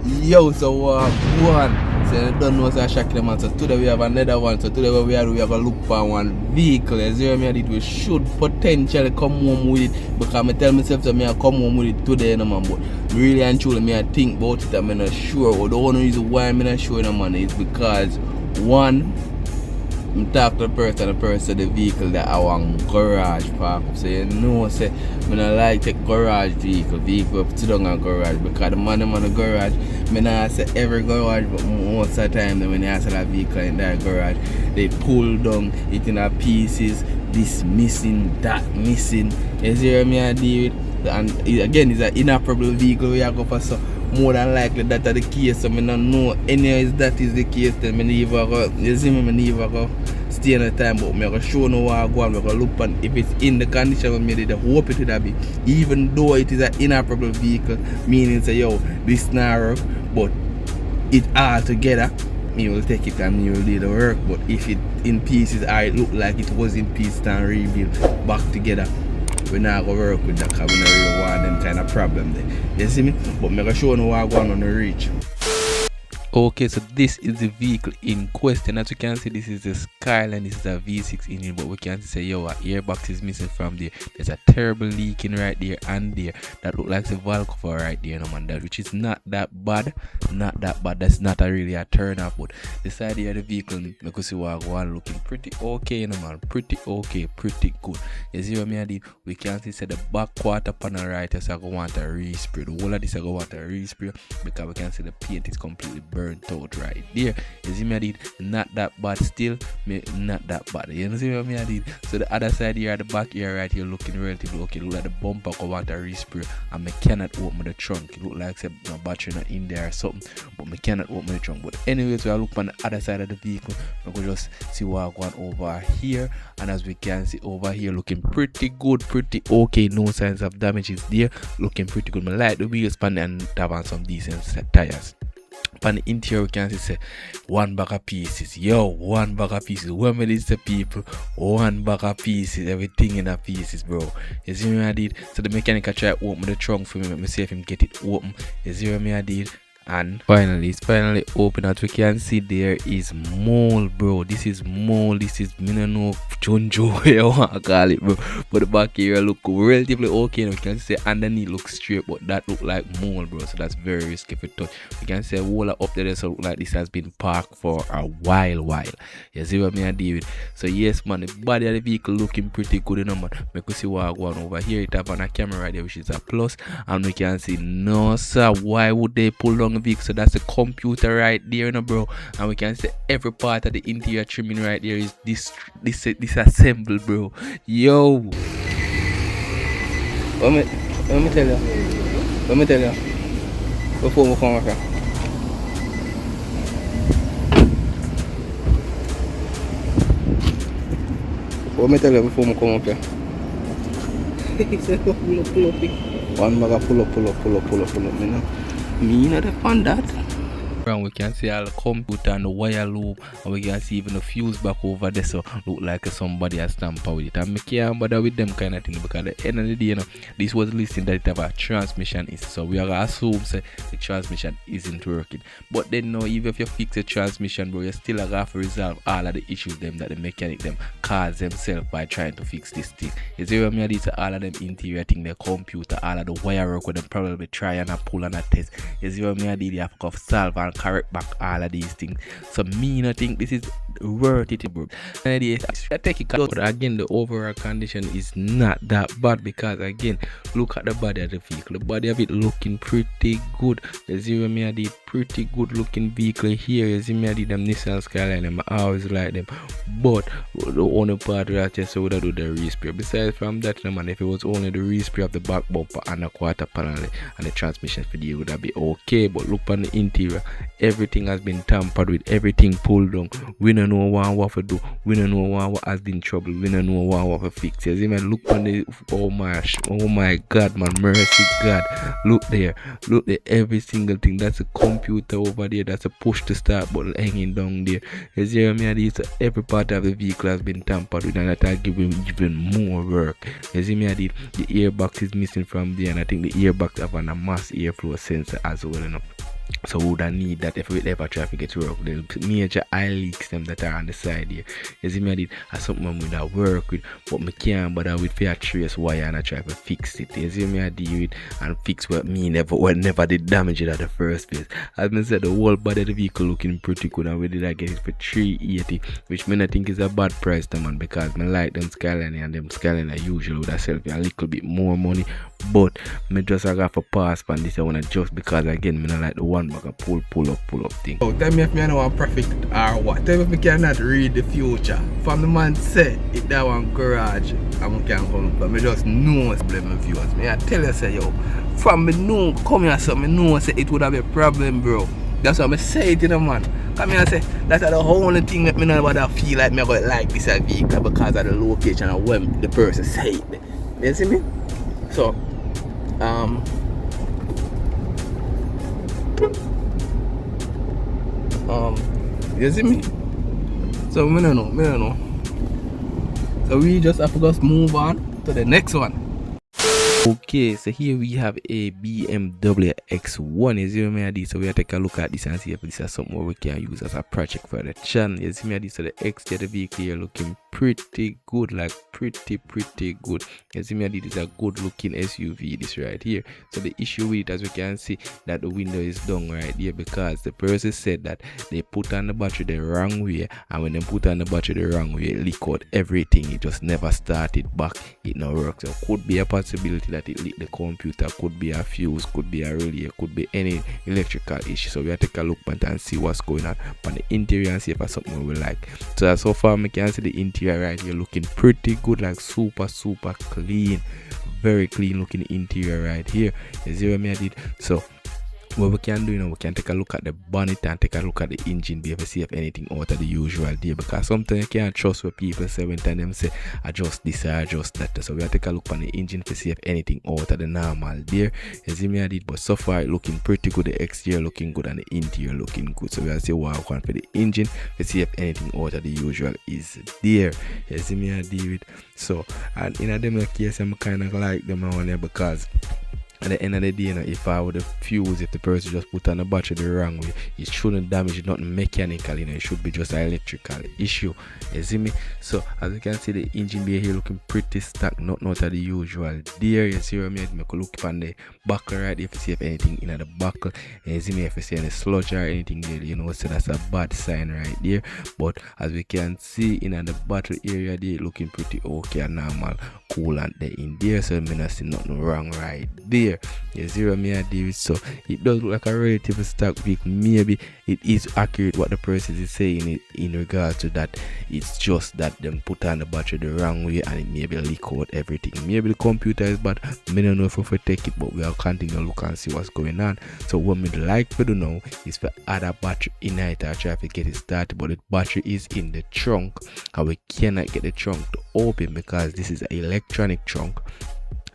Yo, so one. So I don't know, so I check them out. So today we have another one. So today what we are going to look for one vehicle. As you hear me, we should potentially come home with it. Because I tell myself that I come home with it today, no man. But really and truly, I think about it, I'm not sure. But the only reason why I'm not sure, no man, is because one, I talk to the person the vehicle that I want garage park. So you know, say I don't like the garage vehicle sit down in garage, because the man in the garage, I not say every garage, but most of the time when you see that vehicle in that garage, they pull down it in pieces, this missing, that missing. You see what I deal with? And again, it's an inoperable vehicle we are going for, so more than likely that is the case. So I don't know any that is the case. Then I never go, you see me, I never go stay in the time, but I'm going to show you what I go and I'm going to look, and if it's in the condition I made it, I hope it would be, even though it is an inoperable vehicle, meaning say yo, this narrow, but it all together, me will take it and me will do the work. But if it in pieces or it look like it was in pieces and rebuild back together, we're not going to work with that, because we don't really want them kind of problem there. You see me? But I'm going to show you what I go on the reach. Okay, so this is the vehicle in question. As you can see, this is the Skyline. This is a V6 engine, but we can say yo, our airbox is missing from there. There's a terrible leaking right there and there that look like the valve cover right there, no man, that which is not that bad. That's not really a turn off, but the side here of the vehicle, you can see what I want, looking pretty okay, no man, pretty okay, pretty good. You see what I did? We can see the back quarter panel right here, so I go want a respray. The whole of this I go want a respray, because we can see the paint is completely burnt out right there. You see me I did? Not that bad still, not that bad. You see what I did? So the other side here, the back here right here, looking relatively okay. Look like the bumper I want a respray, and I cannot open the trunk. It look like my battery not in there or something, but I cannot open the trunk. But anyways, we look on the other side of the vehicle. We can just see what going over here, and as we can see over here, looking pretty good, pretty okay. No signs of damages there, looking pretty good. I like the wheel span and have on some decent tires. On the interior we can see say one bag of pieces. Yo, one bag of pieces. When we list the people, one bag of pieces, everything in a pieces, bro. You see what I did? So the mechanic try to open the trunk for me. Let me see if him get it open. You see what I did? And finally, it's finally open. As we can see, there is mold, bro. This is mold. This is, I don't know, chunjo, you want to call it, bro. But the back here look relatively okay. We can say underneath looks straight, but that look like mold, bro. So that's very risky for touch. We can say wall up there, so look like this has been parked for a while. You see what I deal with? So yes, man, the body of the vehicle looking pretty good, you know, man. We can see what going over here. It have on a camera right there, which is a plus, and we can see no, sir. Why would they pull down vehicle? So that's the computer right there, you know, bro, and we can see every part of the interior trimming right there is disassembled, bro. Yo, let me tell you before we come up here. Let me tell you before we come up here. Pull up. One bag pull up, you know. Me not upon that. And we can see all the computer and the wire loop, and we can see even the fuse back over there, so look like somebody has tampered with it. And I can't bother with them kind of thing, because at the end of the day, you know, this was listing that it have a transmission issue, so we are gonna assume say the transmission isn't working. But then now, even if you fix the transmission, bro, you still have to resolve all of the issues them that the mechanic them cause themselves by trying to fix this thing. You see what I mean? It's all of them interior thing, the computer, all of the wire work with them probably try and pull and a test. You see what I mean? You have to solve and correct back all of these things. So me not think this is worth it, bro. I take it, but again the overall condition is not that bad, because again look at the body of the vehicle. The body of it looking pretty good. You see what I did? Pretty good looking vehicle here. You see me I did them Nissan Skyline, I always like them, but the only part right here, so would I do the respray. Besides from that, man, if it was only the respray of the back bumper and a quarter panel and the transmission for you, would that be okay. But look on the interior, everything has been tampered with, everything pulled down. We don't know what to do, we don't know what has been trouble, we don't know what to fix. You see, man, look on the, oh my god, man, mercy god, look there, every single thing. That's a computer over there, that's a push to start button hanging down there. You see what I mean? So every part of the vehicle has been tampered with, and that will give him even more work. You see me? I did the airbox is missing from there, and I think the airbox have a mass airflow sensor as well, you know. So we would need that if we ever try to get to work. The major eye leaks them that are on the side here. You see me I did something with that work with, but me can't bother with fair trace wire and I try to fix it. You see me I deal with and fix what me never did damage it at the first place. As I said, the whole body of the vehicle looking pretty good, and we did I get it for 380, which me I think is a bad price to man, because me like them Skyline, and them Skyline are usually would have sell me a little bit more money. But me just I got for pass on this one just because again me not like the one bag of pull up thing. Oh, tell me if me I know one perfect or what. Tell me if me cannot read the future. From the man said it that one garage and we can come up, but me just know it's problem viewers. Me I tell you say yo, from me know come here so me know say it would have a problem, bro. That's what I say it to the man. Come here and say that's the only thing that me not about feel like me about like this vehicle because of the location and when the person say it. You see me? So you see me? So me don't know. So we just have to just move on to the next one. Okay, so here we have a BMW X1. You see me? So we have to take a look at this and see if this is something we can use as a project for the channel. You see me? So the X, the vehicle here looking pretty good, like pretty good. You see me? This is a good looking SUV, this right here. So the issue with it, as we can see, that the window is down right here because the person said that they put on the battery the wrong way, and when they put on the battery the wrong way, it leak out everything. It just never started back. It not works. So could be a possibility that it leak the computer, could be a fuse, could be a relay, could be any electrical issue. So we have to take a look at and see what's going on the interior and see if it's something we like. So far we can see the interior right here looking pretty good, like super clean, very clean looking interior right here. You see what I did? So what we can do, you know, we can take a look at the bonnet and take a look at the engine bay to see if anything out of the usual there, because sometimes you can't trust what people say when them say adjust this or adjust that. So we'll take a look on the engine to see if anything out of the normal there. You see me I did, but so far it looking pretty good. The exterior looking good and the interior looking good. So we'll see what one for the engine to see if anything out of the usual is there. You see me I did it. So and in a them case I'm kind of like them on there, because at the end of the day, you know, if I would have fuse, if the person just put on the battery the wrong way, it shouldn't damage nothing mechanical, you know, it should be just an electrical issue. You see me? So as you can see, the engine bay here looking pretty stacked, not out of the usual there. You see what I mean? Make a look on the buckle right there, if you see if anything in the buckle. And you see me, if you see any sludge or anything there, you know, so that's a bad sign right there. But as we can see in the battery area there, looking pretty okay and normal coolant there in there, so I mean I see nothing wrong right there. You see what I do. So it does look like a relatively stock vehicle. Maybe it is accurate what the person is saying in regards to that. It's just that them put on the battery the wrong way and it maybe leak out everything. Maybe the computer is bad. I don't know if we take it, but we'll continue to look and see what's going on. So what we like to do now is for add a battery in it or try to get it started, but the battery is in the trunk and we cannot get the trunk to open because this is an electronic trunk.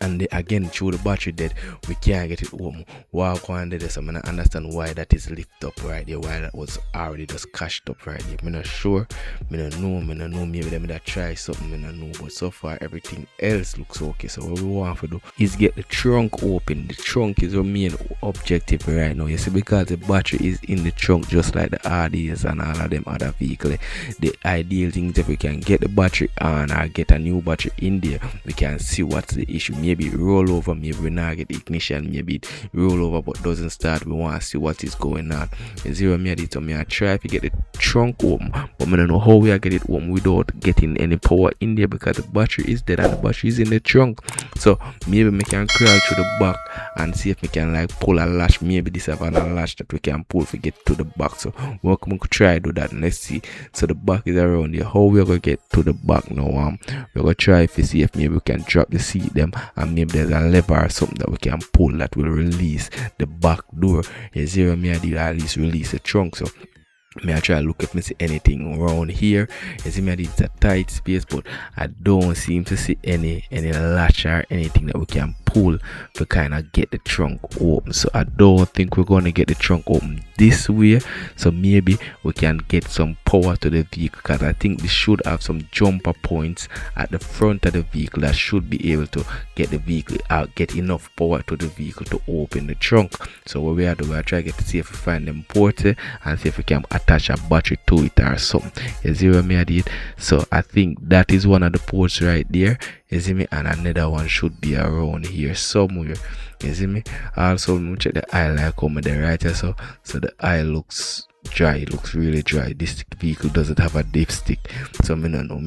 And again, through the battery dead, we can't get it open. Walk on there, so I don't understand why that is lifted up right there, why that was already just cashed up right there. I'm not sure, I don't know, maybe they might try something, I don't know, but so far everything else looks okay. So what we want to do is get the trunk open. The trunk is our main objective right now, you see, because the battery is in the trunk just like the RDs and all of them other vehicles. The ideal thing is if we can get the battery on or get a new battery in there, we can see what's the issue. Maybe roll over, maybe we not get ignition, maybe it roll over but doesn't start. We want to see what is going on. Zero me did, so me I try to get the trunk open, but I don't know how we are get it open without getting any power in there because the battery is dead and the battery is in the trunk. So maybe we can crawl through the back and see if we can like pull a latch. Maybe this have a latch that we can pull to get to the back. So we can try do that and let's see. So the back is around here. How we are gonna get to the back now? We're gonna try to see if maybe we can drop the seat them, and maybe there's a lever or something that we can pull that will release the back door. Yeah, zero me I did at least release the trunk. So may I try to look if I see anything around here. You see me it's a tight space, but I don't seem to see any latch or anything that we can pull tool to kind of get the trunk open. So I don't think we're going to get the trunk open this way. So maybe we can get some power to the vehicle, because I think this should have some jumper points at the front of the vehicle that should be able to get the vehicle out, get enough power to the vehicle to open the trunk. So what we are doing, we are trying to get to see if we find them ports and see if we can attach a battery to it or something. You see what I did? So I think that is one of the ports right there. You see me? And another one should be around here somewhere. You see me? Also, we check the eye like over there right here. So the eye looks dry. It looks really dry. This vehicle doesn't have a dipstick. So me no know.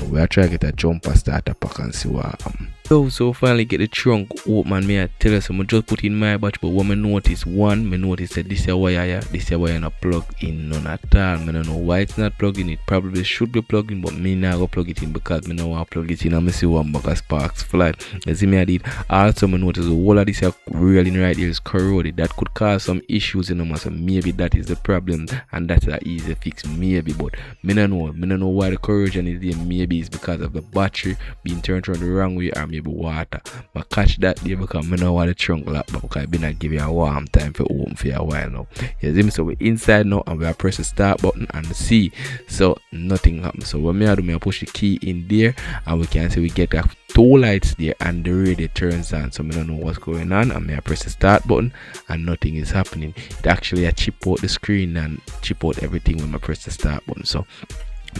We are trying to get a jumper starter pack and see what happens. So finally get the trunk open, and me I tell you, so I just put in my batch, but what I notice, that this wire not plugged in none at all. I don't know why it's not plugged in. It probably should be plugged in, but me not go plug it in because I don't want to plug it in and I see one buck of sparks fly. You see me I did. Also I notice the whole of this railing right here is corroded. That could cause some issues in them, so maybe that is the problem, and that's an easy fix maybe, but I don't know why the corrosion is there. Maybe it's because of the battery being turned around the wrong way, or maybe water. But catch that there because I don't want the trunk lock, but because I've been not give you a warm time for open for a while now. You see me? So we're inside now and we are press the start button and see. So nothing happens. So what I do, I push the key in there and we can see we get a two lights there and the radio turns on. So I don't know what's going on, and I press the start button and nothing is happening. It actually chip out the screen and chip out everything when I press the start button. So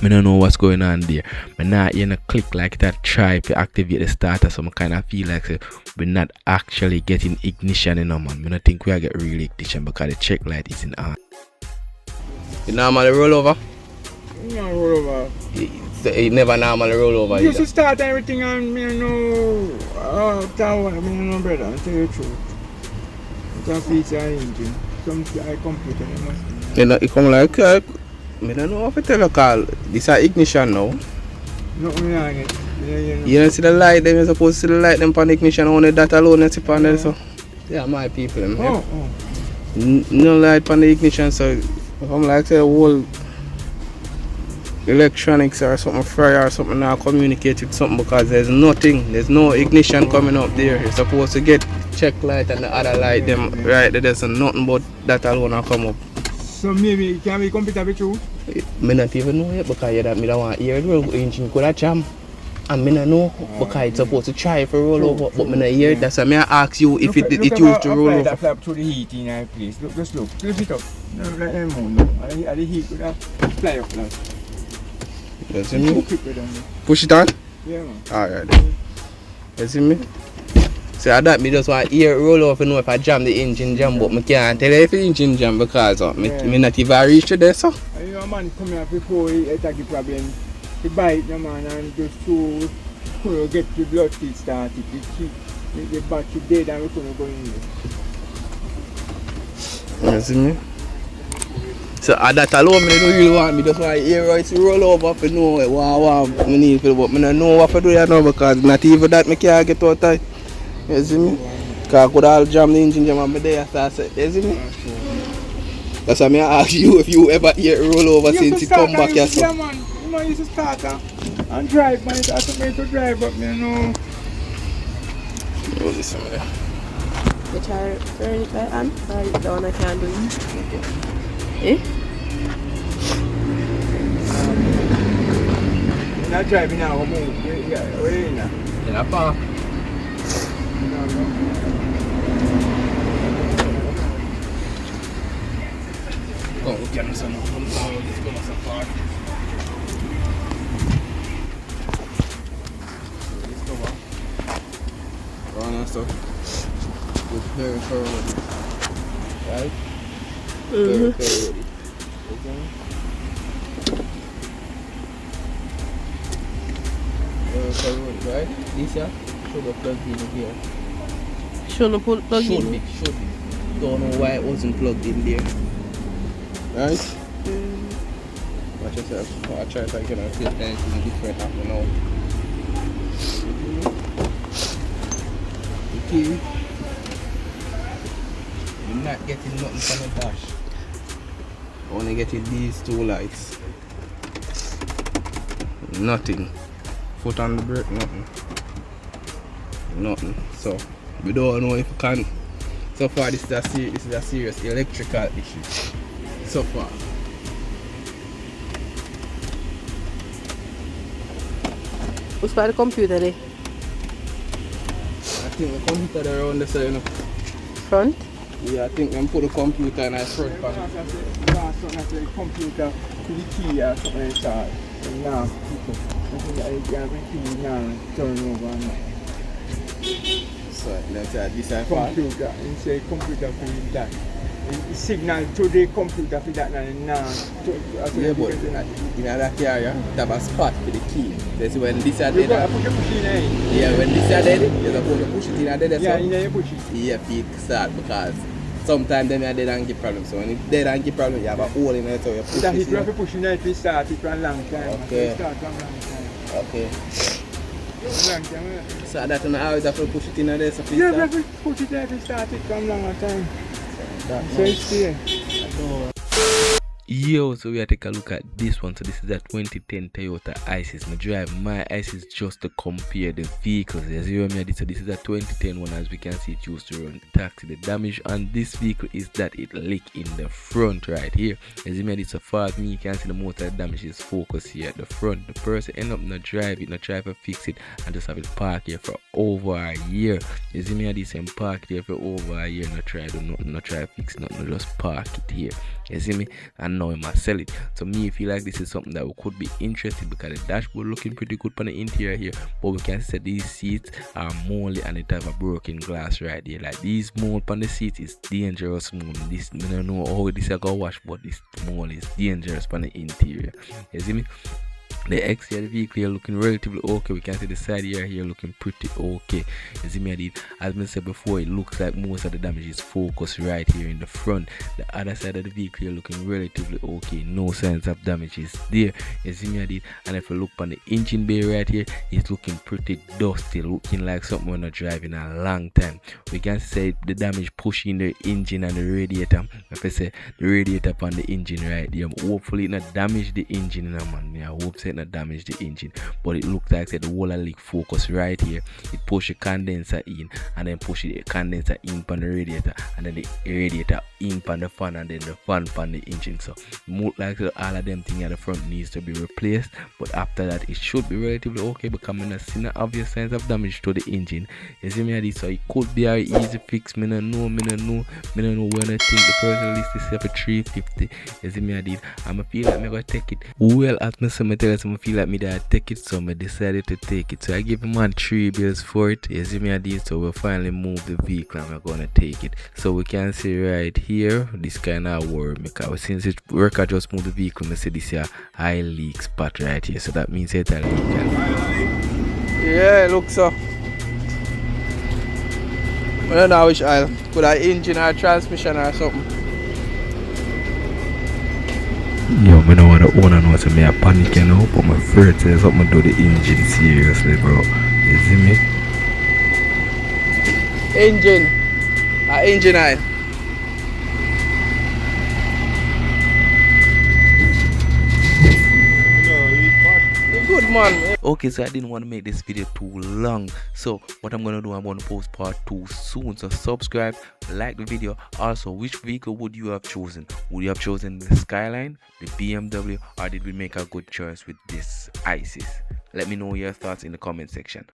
I don't know what's going on there. But now you know click like that, try to activate the starter. So I kind of feel like we're not actually getting ignition in man. I don't think we are get real ignition because the check light isn't on. You normally roll over? No roll over. It never normally roll over. You just start everything and me know tower, me know brother, I tell you the truth. It's a feature engine. Some I computer must. You know, it come like I don't know if I tell you call. This is ignition now. No, me not get. You don't see the light, them you're supposed to see the light them on the ignition, only that alone you see on there, so. Yeah, my people them. No light on the ignition, so I'm like say the whole electronics or something fry or something now communicate with something because there's no ignition coming up there. You're supposed to get check light and the other light them right there, there's nothing but that alone will come up. So maybe it can be computer be true? I don't even know yet because I don't want to hear the engine could have jam. And I don't know because it's supposed to try for roll over, but I don't hear it. That's why I ask you if it used to roll over. Look flap through the heat in our place. Look, just look. Lift it up. No, like that moon. And the heat could have fly up like. You see me? Push it on? Yeah, man. Alright. You see me? So that me just want to hear roll over to know if I jam the engine jam, but I can't tell you if the engine jam because me not even reach to there, so. And you know, man come here before he attack the problem. He bite the man and just to get the blood feed started. The battery dead and we couldn't go in there. You see me? So that alone, I don't really want me just want to hear it roll over to know what I need to do, but I don't know what to do now because not even that I can't get out of it. You see me? Because I could all jam the engine jam and there after I said, you see me? That's why I ask you if you ever hear it roll over since you come back here. Yeah, man. You know, you should start and drive, man. It's also made to drive, but you know. Oh, this one there. You try to turn it by hand, or the one I can't do it. Okay. Eh? You're not driving now, we're moving. Where in now? In a park. Oh, look at this one. Let's go to the park. Let's go back. Run and stuff. With very thorough. Right? Very thorough. Okay. Very thorough, right? This here should have plugged in here. Shouldn't have plugged in? Should be. Don't know why it wasn't plugged in there. Right? Watch yourself. I'll try if I can feel anything different happening now. The key. You're not getting nothing from the dash. Only getting these two lights. Nothing. Foot on the brake, nothing. Nothing. So we don't know if we can. So far, this is a serious electrical issue. So far. What's by the computer there? I think the computer around the side, you know. Front? Yeah, I think we put the computer in our front panel. That's the computer to the key or something like that. And now, people, I think that everything now turn over now. So let's add this part. Computer, and say computer for that. And signal to the computer for that now. Yeah, but in that area, have a spot for the key. That's when this are You dead. got to push it in. Yeah, when this are dead, you're supposed to push it in there. Yeah, in there you push it. Yeah, feet start because sometimes them are dead and give problem. So when it's dead and give problem, you have a hole in it, so you push That it is in. you have to push it in to start it for a long time. Okay. To start for a long time. Okay. Long time. So that one always have to push it in there, so please Yeah, you start. have to push it there to start it for a long time. That So one. it's there. Yo, so we are take a look at this one. So this is a 2010 Toyota Isis. I drive my Isis just to compare the vehicles. As you hear me, so this is a 2010 one. As we can see, it used to run taxi. The damage on this vehicle is that it leak in the front right here. As you see, so far as me, you can see the most of the damage is focused here at the front. The person end up not drive it, not try to fix it, and just have it parked here for over a year. As you see, this and parked here for over a year, not try to do nothing, not try to fix nothing, just park it here. You see me? And now I must sell it. So me feel like this is something that we could be interested because the dashboard looking pretty good on the interior here, but we can see these seats are moldy and it have a broken glass right here. Like these mold on the seats is dangerous mold. This I don't know how this I go wash, but this mold is dangerous on the interior. You see me? The exterior vehicle here looking relatively okay. We can see the side here looking pretty okay. You see me, as I said before, it looks like most of the damage is focused right here in the front. The other side of the vehicle here looking relatively okay. No signs of damage is there. You see me, and if you look on the engine bay right here, it's looking pretty dusty, looking like something we're not driving a long time. We can say the damage pushing the engine and the radiator. If I say the radiator on the engine right there, hopefully it not damage the engine, man. I hope so not damage the engine, but it looks like the whole leak focus right here. It push the condenser in and then push the condenser in on the radiator and then the radiator in on the fan and then the fan on the engine. So most likely all of them things at the front needs to be replaced, but after that it should be relatively okay because I'm not seeing obvious signs of damage to the engine. You see me, so it could be a easy fix. Me no know when I think the person list is for 350. You see me, I'm feel like I'm gonna take it. Well, at my cemetery, I feel like me that take it, so I decided to take it. So I give him 3 bills for it. You see me, so we'll finally move the vehicle and we're gonna take it. So we can see right here, this kind of work because since it worker just moved the vehicle, I see this here high leak spot right here. So that means it's a leak. Yeah, it looks so. I don't know which aisle. Could I engine or transmission or something? Yo, I know what the owner knows, so me a panic, you know, but my afraid to something to the engine seriously, bro. You see me? Engine. Engine oil. Good man. Okay, so I didn't want to make this video too long, so what I'm gonna do, I'm gonna post part 2 soon. So subscribe, like the video. Also, which vehicle would you have chosen? Would you have chosen the Skyline, the BMW, or did we make a good choice with this Isis? Let me know your thoughts in the comment section.